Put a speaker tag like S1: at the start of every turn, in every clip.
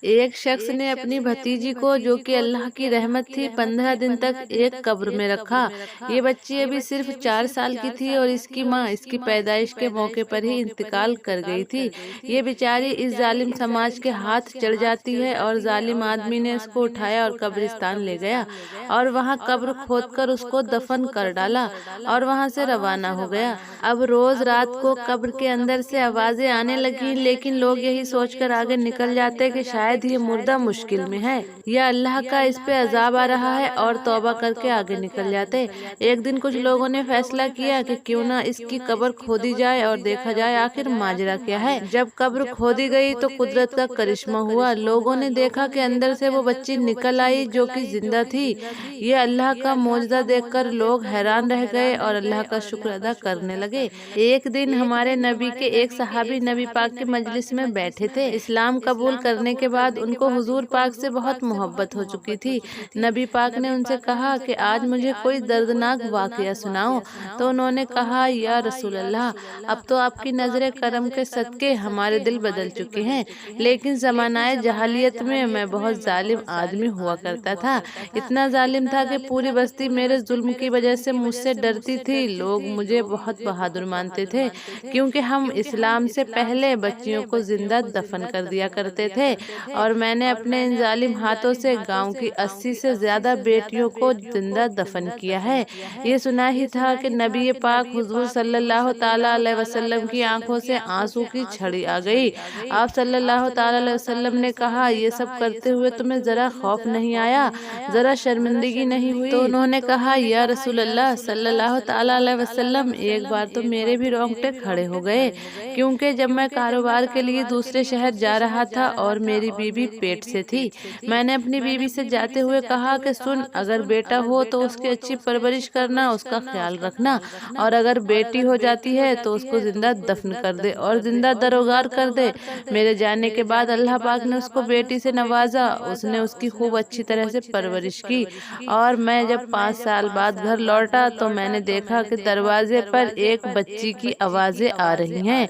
S1: ایک شخص نے اپنی بھتیجی کو، جو کہ اللہ کی رحمت تھی، 15 دن تک ایک قبر میں رکھا۔ یہ بچی ابھی صرف 4 سال کی تھی اور اس کی ماں اس کی پیدائش کے موقع پر ہی انتقال کر گئی تھی۔ یہ بیچاری اس ظالم سماج کے ہاتھ چڑھ جاتی ہے اور ظالم آدمی نے اس کو اٹھایا اور قبرستان لے گیا اور وہاں قبر کھود کر اس کو دفن کر ڈالا اور وہاں سے روانہ ہو گیا۔ اب روز رات کو قبر کے اندر سے آوازیں آنے لگی، لیکن لوگ یہی سوچ کر آگے نکل جاتے کہ شاید یہ مردہ مشکل میں ہے یا اللہ کا اس پہ عذاب آ رہا ہے، اور توبہ کر کے آگے نکل جاتے۔ ایک دن کچھ لوگوں نے فیصلہ کیا کہ کیوں نہ اس کی قبر کھودی جائے اور دیکھا جائے آخر ماجرا کیا ہے۔ جب قبر کھودی گئی تو قدرت کا کرشمہ ہوا۔ لوگوں نے دیکھا کہ اندر سے وہ بچی نکل آئی جو کہ زندہ تھی۔ یہ اللہ کا معجزہ دیکھ کر لوگ حیران رہ گئے اور اللہ کا شکر ادا کرنے لگے۔ ایک دن ہمارے نبی کے ایک صحابی نبی پاک کے مجلس میں بیٹھے تھے۔ اسلام قبول کرنے کے بعد ان کو حضور پاک سے بہت محبت ہو چکی تھی۔ نبی پاک نے ان سے کہا کہ آج مجھے کوئی دردناک واقعہ سناؤ۔ تو انہوں نے کہا، یا رسول اللہ، اب تو آپ کی نظر کرم کے صدقے ہمارے دل بدل چکے ہیں، لیکن زمانہ جاہلیت میں میں بہت ظالم آدمی ہوا کرتا تھا۔ اتنا ظالم تھا کہ پوری بستی میرے ظلم کی وجہ سے مجھ سے ڈرتی تھی۔ لوگ مجھے بہت بہادر مانتے تھے کیونکہ ہم اسلام سے پہلے بچیوں کو زندہ دفن کر دیا کرتے تھے، اور میں نے اپنے ان ظالم ہاتھوں سے گاؤں کی 80 سے زیادہ بیٹیوں کو زندہ دفن کیا ہے۔ یہ سنا ہی تھا کہ نبی پاک حضور صلی اللہ تعالی علیہ وسلم کی آنکھوں سے آنسو کی چھڑی آ گئی۔ آپ صلی اللہ تعالی علیہ وسلم نے کہا، یہ سب کرتے ہوئے تمہیں ذرا خوف نہیں آیا، ذرا شرمندگی نہیں ہوئی؟ تو انہوں نے کہا، یا رسول اللہ صلی اللہ تعالی علیہ وسلم، ایک بار تو میرے بھی رونگٹے کھڑے ہو گئے، کیونکہ جب میں کاروبار کے لیے دوسرے شہر جا رہا تھا اور میری بیوی پیٹ سے تھی، میں نے اپنی بیوی سے جاتے ہوئے کہا کہ سن، اگر بیٹا ہو تو اس کی اچھی پرورش کرنا، اس کا خیال رکھنا، اور اگر بیٹی ہو جاتی ہے تو اس کو زندہ دفن کر دے اور زندہ دروگار کر دے۔ میرے جانے کے بعد اللہ پاک نے اس کو بیٹی سے نوازا، اس نے اس کی خوب اچھی طرح سے پرورش کی، اور میں جب 5 سال بعد گھر لوٹا تو میں نے دیکھا کہ دروازے پر ایک بچی کی آوازیں آ رہی ہیں۔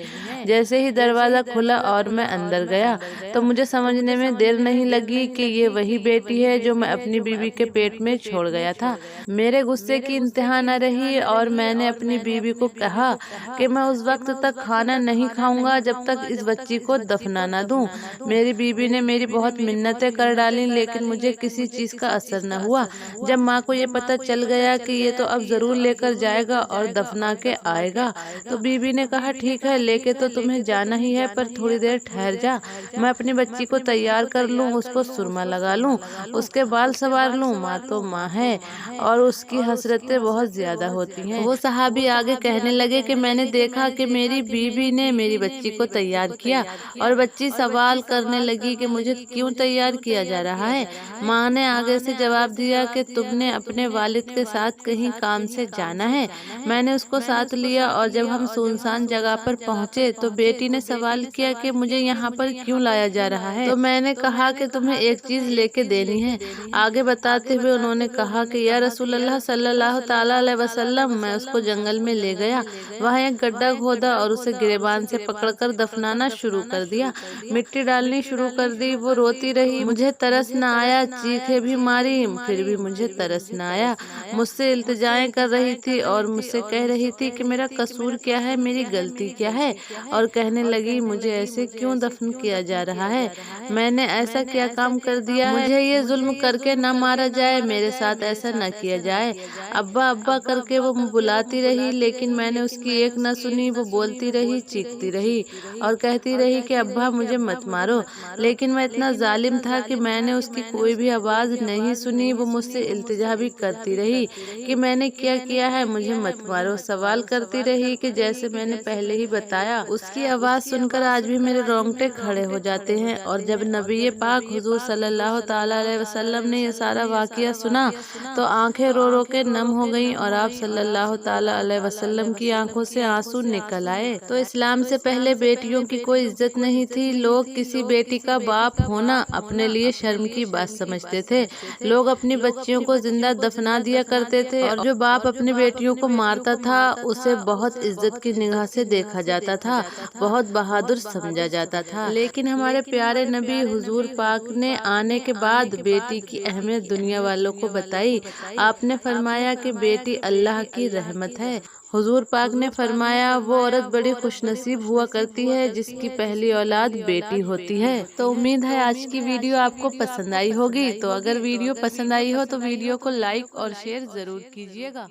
S1: جیسے ہی دروازہ کھلا اور میں اندر گیا تو مجھے سمجھنے میں دیر نہیں لگی کہ یہ وہی بیٹی ہے جو میں اپنی بیوی کے پیٹ میں چھوڑ گیا تھا۔ میرے غصے کی انتہا نہ رہی اور میں نے اپنی بیوی کو کہا کہ میں اس وقت تک کھانا نہیں کھاؤں گا جب تک اس بچی کو دفنا نہ دوں۔ میری بیوی نے میری بہت منتیں کر ڈالیں، لیکن مجھے کسی چیز کا اثر نہ ہوا۔ جب ماں کو یہ پتہ چل گیا کہ یہ تو اب ضرور لے کر جائے گا اور دفنا کے آئے گا، تو بیوی نے کہا، ٹھیک ہے، لے کے تو تمہیں جانا ہی ہے، پر تھوڑی دیر ٹھہر جا، میں اپنی بچی کو تیار کر لوں، اس کو سرما لگا لوں، اس کے بال سنوار لوں۔ ماں تو ماں ہے اور اس کی حسرتیں بہت زیادہ ہوتی ہیں۔ وہ صحابی آگے کہنے لگے کہ میں نے دیکھا کہ میری بیوی نے میری بچی کو تیار کیا، اور بچی سوال کرنے لگی کہ مجھے کیوں تیار کیا جا رہا ہے؟ ماں نے آگے سے جواب دیا کہ تم نے اپنے والد کے ساتھ کہیں کام سے جانا ہے۔ میں نے اس کو ساتھ لیا، اور جب ہم سنسان جگہ پر پہنچے تو بیٹی نے سوال کیا کہ مجھے یہاں پر کیوں لایا جا رہا ہے؟ تو میں نے کہا کہ تمہیں ایک چیز لے کے دینی ہے۔ آگے بتاتے ہوئے انہوں نے کہا کہ یا رسول اللہ صلی اللہ تعالی علیہ وسلم، میں اس کو جنگل میں لے گیا، وہاں ایک گڈھا کھودا اور اسے گریبان سے پکڑ کر دفنانا شروع کر دیا، مٹی ڈالنی شروع کر دی۔ وہ روتی رہی، مجھے ترس نہ آیا، چیخیں بھی ماری، پھر بھی مجھے ترس نہ آیا، مجھ سے التجائیں کر رہی تھی اور مجھ سے کہہ رہی تھی کہ میرا قصور کیا ہے، میری غلطی کیا ہے، اور کہنے لگی مجھے ایسے کیوں دفن کیا جا رہا ہے، میں نے ایسا کیا کام کر دیا ہے، مجھے یہ ظلم کر کے نہ مارا جائے، میرے ساتھ ایسا نہ کیا جائے۔ ابا ابا کر کے وہ بلاتی رہی، لیکن میں نے اس کی ایک نہ سنی۔ وہ بولتی رہی، چیختی رہی اور کہتی رہی کہ ابا مجھے مت مارو، لیکن میں اتنا ظالم تھا کہ میں نے اس کی کوئی بھی آواز نہیں سنی۔ وہ مجھ سے التجا بھی کرتی رہی کہ میں نے کیا ہے، مجھے مت مارو، سوال کرتی رہی کہ جیسے میں نے پہلے ہی بتایا۔ اس کی آواز سن کر آج بھی میرے رونگٹے کھڑے ہو جاتے ہیں۔ اور جب نبی پاک حضور صلی اللہ تعالی علیہ وسلم نے یہ سارا واقعہ سنا تو آنکھیں رو رو کے نم ہو گئیں، اور آپ صلی اللہ تعالی علیہ وسلم کی آنکھوں سے آنسو نکل آئے۔ تو اسلام سے پہلے بیٹیوں کی کوئی عزت نہیں تھی۔ لوگ کسی بیٹی کا باپ ہونا اپنے لیے شرم کی بات سمجھتے تھے۔ لوگ اپنی بچیوں کو زندہ دفنا دیا کرتے تھے، اور جو باپ اپنی بیٹیوں کو مارتا تھا اسے اسے بہت عزت کی نگاہ سے دیکھا جاتا تھا، بہت بہادر سمجھا جاتا تھا۔ لیکن ہمارے پیارے نبی حضور پاک نے آنے کے بعد بیٹی کی اہمیت دنیا والوں کو بتائی۔ آپ نے فرمایا کہ بیٹی اللہ کی رحمت ہے۔ حضور پاک نے فرمایا وہ عورت بڑی خوش نصیب ہوا کرتی ہے جس کی پہلی اولاد بیٹی ہوتی ہے۔ تو امید ہے آج کی ویڈیو آپ کو پسند آئی ہوگی۔ تو اگر ویڈیو پسند آئی ہو تو ویڈیو کو لائک اور شیئر ضرور کیجیے گا۔